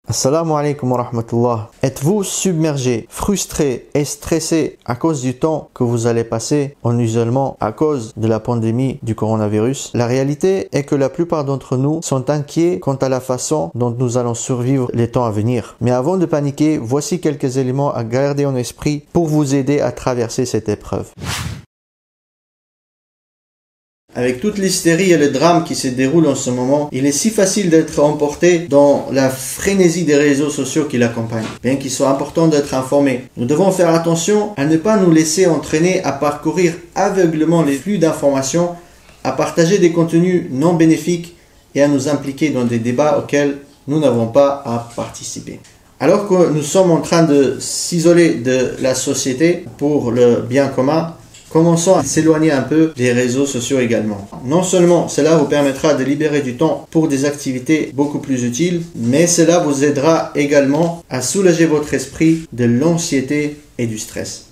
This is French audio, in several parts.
Assalamu alaikum wa rahmatullah. Êtes-vous submergé, frustré et stressé à cause du temps que vous allez passer en isolement à cause de la pandémie du coronavirus? La réalité est que la plupart d'entre nous sont inquiets quant à la façon dont nous allons survivre les temps à venir. Mais avant de paniquer, voici quelques éléments à garder en esprit pour vous aider à traverser cette épreuve. Avec toute l'hystérie et le drame qui se déroulent en ce moment, il est si facile d'être emporté dans la frénésie des réseaux sociaux qui l'accompagnent. Bien qu'il soit important d'être informé, nous devons faire attention à ne pas nous laisser entraîner à parcourir aveuglément les flux d'informations, à partager des contenus non bénéfiques et à nous impliquer dans des débats auxquels nous n'avons pas à participer. Alors que nous sommes en train de s'isoler de la société pour le bien commun, commençons à s'éloigner un peu des réseaux sociaux également. Non seulement cela vous permettra de libérer du temps pour des activités beaucoup plus utiles, mais cela vous aidera également à soulager votre esprit de l'anxiété et du stress.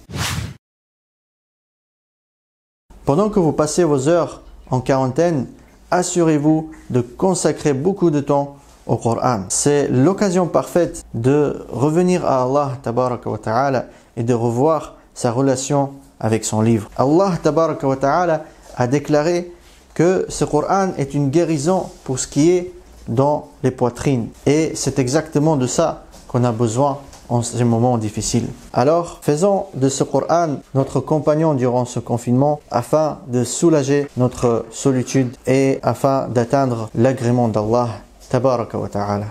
Pendant que vous passez vos heures en quarantaine, assurez-vous de consacrer beaucoup de temps au Coran. C'est l'occasion parfaite de revenir à Allah tabaraka wa ta'ala et de revoir sa relation avec son livre. Allah tabaraka wa ta'ala a déclaré que ce Coran est une guérison pour ce qui est dans les poitrines. Et c'est exactement de ça qu'on a besoin en ces moments difficiles. Alors, faisons de ce Coran notre compagnon durant ce confinement afin de soulager notre solitude et afin d'atteindre l'agrément d'Allah tabaraka wa ta'ala.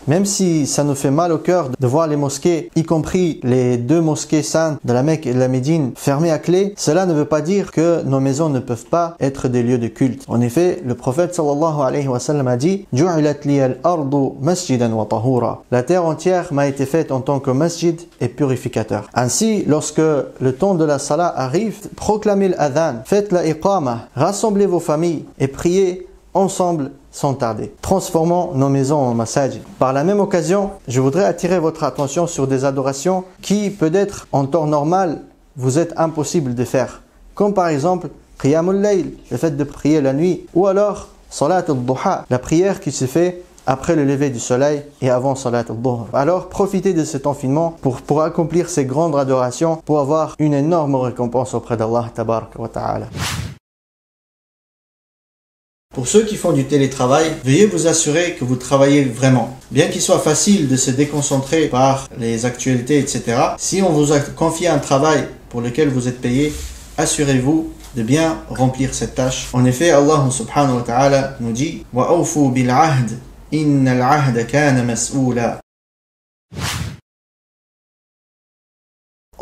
Même si ça nous fait mal au cœur de voir les mosquées, y compris les deux mosquées saintes de la Mecque et de la Médine, fermées à clé, cela ne veut pas dire que nos maisons ne peuvent pas être des lieux de culte. En effet, le prophète sallallahu alayhi wa sallam a dit « Ju'ilat li al-ardu masjidan wa tahura » La terre entière m'a été faite en tant que masjid et purificateur. Ainsi, lorsque le temps de la salat arrive, proclamez l'adhan, faites la iqama, rassemblez vos familles et priez ensemble sans tarder. Transformons nos maisons en masajid. Par la même occasion, je voudrais attirer votre attention sur des adorations qui, peut-être en temps normal, vous êtes impossible de faire. Comme par exemple, Qiyamul Layl, le fait de prier la nuit, ou alors Salat al-Duha, la prière qui se fait après le lever du soleil et avant Salat al-Dhuhr. Alors profitez de cet confinement pour accomplir ces grandes adorations, pour avoir une énorme récompense auprès d'Allah tabaraka wa ta'ala. Pour ceux qui font du télétravail, veuillez vous assurer que vous travaillez vraiment. Bien qu'il soit facile de se déconcentrer par les actualités, etc., si on vous a confié un travail pour lequel vous êtes payé, assurez-vous de bien remplir cette tâche. En effet, Allah subhanahu wa ta'ala nous dit « Wa awfu bil ahd, innal ahda kana mas'oula »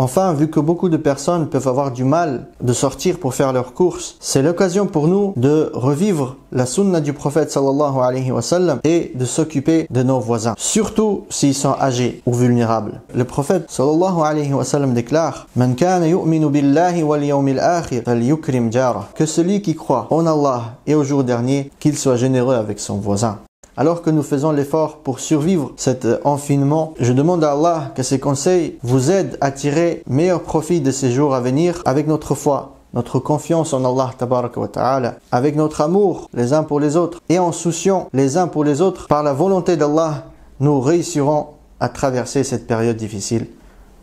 Enfin, vu que beaucoup de personnes peuvent avoir du mal de sortir pour faire leurs courses, c'est l'occasion pour nous de revivre la sunna du prophète sallallahu alayhi wa sallam et de s'occuper de nos voisins, surtout s'ils sont âgés ou vulnérables. Le prophète sallallahu alayhi wa sallam déclare Man kana yu'minu billahi wal yawmil akhir falyukrim jarah, que celui qui croit en Allah et au jour dernier, qu'il soit généreux avec son voisin. Alors que nous faisons l'effort pour survivre cet confinement, je demande à Allah que ses conseils vous aident à tirer meilleur profit de ces jours à venir avec notre foi, notre confiance en Allah tabaraka wa ta'ala, avec notre amour les uns pour les autres et en souciant les uns pour les autres. Par la volonté d'Allah, nous réussirons à traverser cette période difficile.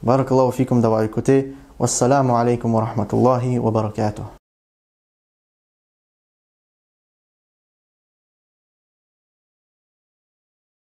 Barakallahu fikum d'avoir écouté. Wassalamu alaikum wa rahmatullahi wa barakatuh.